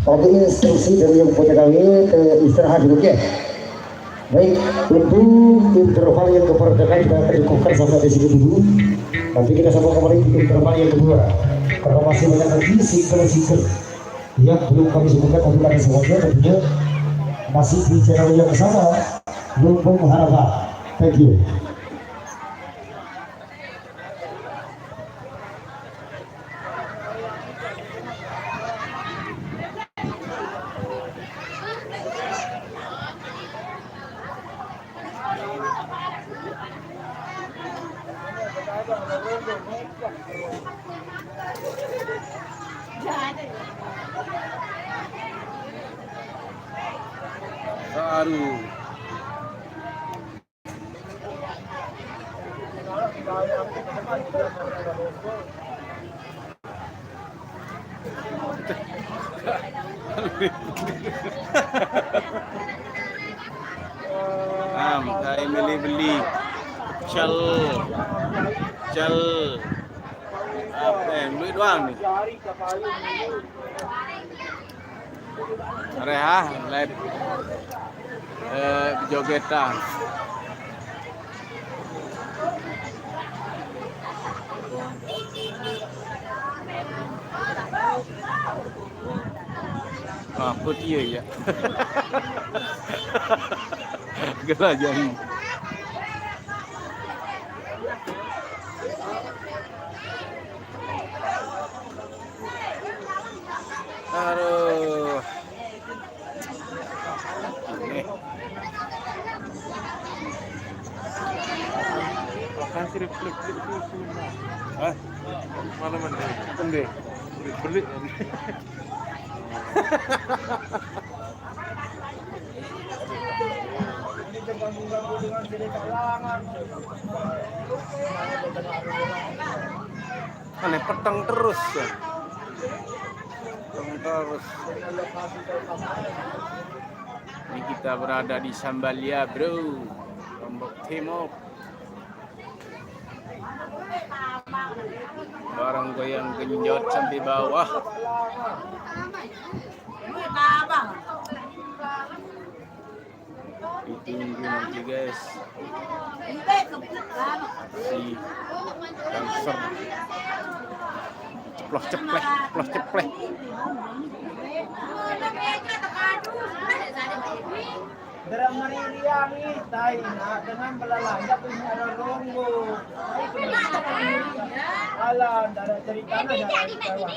Oke, instruksi dari yang punya kami ke istirahat dulu ya. Baik, untuk interval yang keperdekaan kita akan cukupkan sampai di sini dulu. Nanti kita sama kembali ke interval yang kedua. Karena masih banyak lagi single yang belum kami sebutkan, tapi kami semuanya tentunya masih di channel yang sama. Belum mengharapkan. Thank you. Baru kayak beli cel apa yang duit doang nih. Reha live jogetan. Apa dia ya? Gelah jadi. Aduh. Nih. Makan sirip Hah? Mana? Kende. Beli. Aneh petang terus ya. Terus. Ini kita berada di Sambalia, bro. Lombok Timur. Barang goyang genjot sampai bawah. Ditunggu nanti guys. Si dancer ceplos-cepleh. Dalam meririami taina dengan belalangnya punya ronggo. Alam dari ceritanya dari Jawa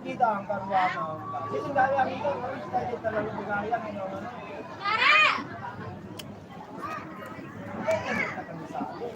kita angkat warna. Itu gayang itu harus kita terlalu bergayang ini.